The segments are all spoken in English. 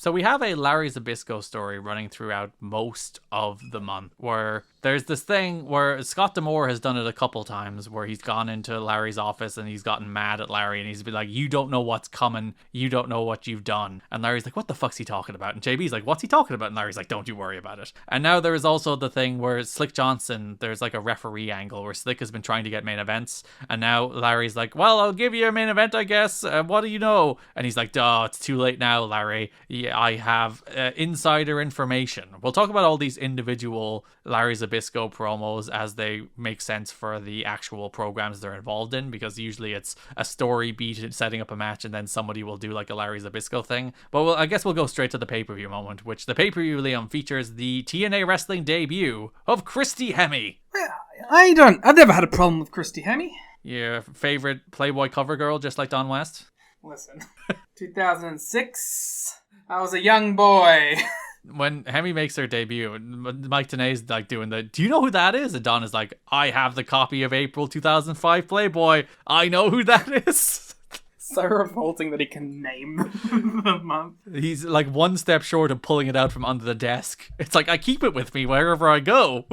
So we have a Larry Zbyszko story running throughout most of the month, where there's this thing where Scott D'Amore has done it a couple times, where he's gone into Larry's office and he's gotten mad at Larry and he's been like, you don't know what's coming, you don't know what you've done. And Larry's like, what the fuck's he talking about? And JB's like, what's he talking about? And Larry's like, don't you worry about it. And now there is also the thing where Slick Johnson, there's like a referee angle where Slick has been trying to get main events, and now Larry's like, well, I'll give you a main event, I guess. What do you know? And he's like, duh, it's too late now, Larry. Yeah, I have insider information. We'll talk about all these individual Larry Zbyszko promos as they make sense for the actual programs they're involved in, because usually it's a story beat setting up a match and then somebody will do like a Larry Zbyszko thing. But I guess we'll go straight to the pay-per-view moment, which the pay-per-view, Liam, features the TNA wrestling debut of Christy Hemme. I've never had a problem with Christy Hemme. Your favorite Playboy cover girl, just like Don West? Listen, 2006, I was a young boy. When Hemme makes her debut, Mike Tenay's like doing the, do you know who that is? And Don is like, I have the copy of April 2005 Playboy. I know who that is. So revolting that he can name the month. He's like one step short of pulling it out from under the desk. It's like, I keep it with me wherever I go.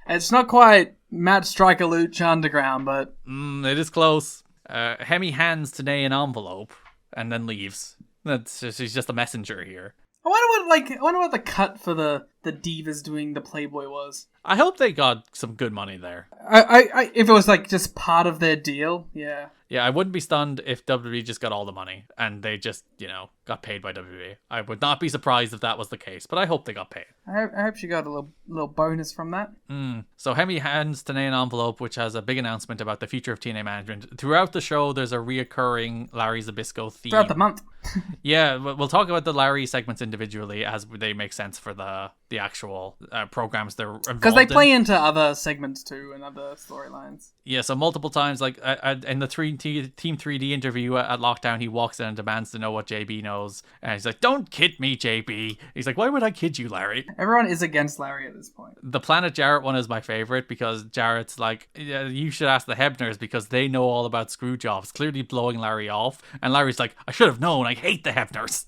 It's not quite Matt Striker Lucha Underground, but... it is close. Hemme hands Tenay an envelope and then leaves. She's just a messenger here. I wonder what the cut for the Divas doing the Playboy was. I hope they got some good money there. I if it was like just part of their deal, yeah. Yeah, I wouldn't be stunned if WWE just got all the money and they just, got paid by WWE. I would not be surprised if that was the case, but I hope they got paid. I hope she got a little bonus from that. So Hemme hands Tenay an envelope, which has a big announcement about the future of TNA management. Throughout the show, there's a reoccurring Larry Zbyszko theme. Throughout the month. Yeah, we'll talk about the Larry segments individually as they make sense for the actual programs they're involved in. Because they play into other segments too and other storylines. Yeah, so multiple times, like in the Team 3D interview at Lockdown, he walks in and demands to know what JB knows. And he's like, don't kid me, JB. He's like, why would I kid you, Larry? Everyone is against Larry at this point. The Planet Jarrett one is my favorite because Jarrett's like, yeah, you should ask the Hebners because they know all about screw jobs, clearly blowing Larry off. And Larry's like, I should have known. I hate the Hebners.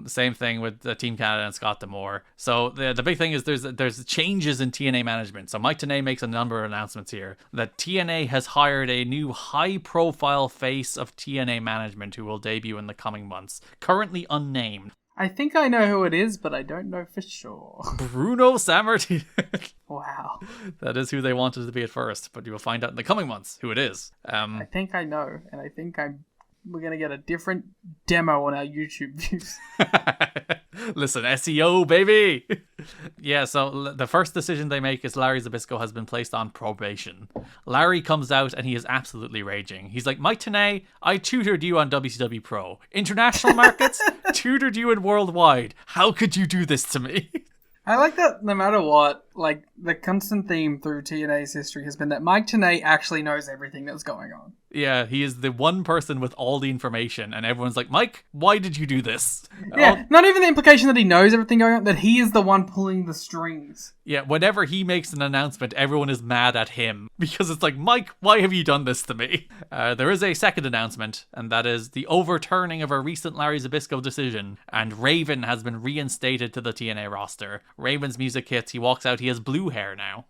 Same thing with Team Canada and Scott D'Amore. So the big thing is there's changes in TNA management. So Mike Tenay makes a number of announcements here that TNA has hired a new high-profile face of TNA management who will debut in the coming months, currently unnamed. I think I know who it is, but I don't know for sure. Bruno Sammartino. Wow. That is who they wanted to be at first, but you will find out in the coming months who it is. I think I know, and I think we're going to get a different demo on our YouTube views. Listen, SEO, baby! Yeah, so the first decision they make is Larry Zbyszko has been placed on probation. Larry comes out and he is absolutely raging. He's like, Mike Tenay, I tutored you on WCW Pro. International markets, tutored you in worldwide. How could you do this to me? I like that no matter what, like, the constant theme through TNA's history has been that Mike Tenay actually knows everything that's going on. Yeah, he is the one person with all the information, and everyone's like, Mike, why did you do this? Yeah, not even the implication that he knows everything going on, that he is the one pulling the strings. Yeah, whenever he makes an announcement, everyone is mad at him, because it's like, Mike, why have you done this to me? There is a second announcement, and that is the overturning of a recent Larry Zbyszko decision, and Raven has been reinstated to the TNA roster. Raven's music hits, he walks out, he has blue hair now.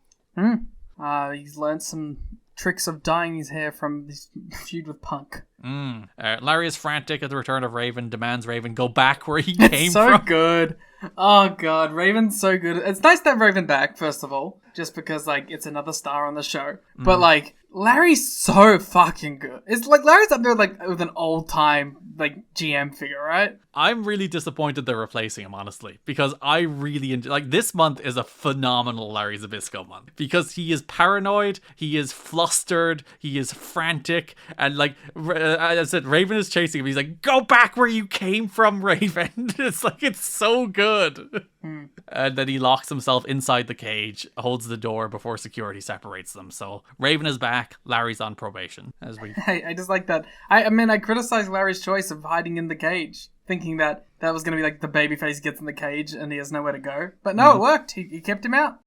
He's learned some tricks of dyeing his hair from his feud with Punk. Larry is frantic at the return of Raven, demands Raven go back where he came so from. So good. Oh god, Raven's so good. It's nice to have Raven back, first of all, just because, like, it's another star on the show. But, like, Larry's so fucking good. It's like Larry's up there, like, with an old-time, like, GM figure, right? I'm really disappointed they're replacing him, honestly, because I really enjoy, like, this month is a phenomenal Larry Zbyszko month, because he is paranoid, he is flustered, he is frantic, and, like, as I said, Raven is chasing him. He's like, go back where you came from, Raven. It's like, it's so good. And then he locks himself inside the cage, holds the door before security separates them. So Raven is back, Larry's on probation. I just like that. I mean, I criticized Larry's choice of hiding in the cage, thinking that was going to be like the babyface gets in the cage and he has nowhere to go. But no, it worked. He kept him out.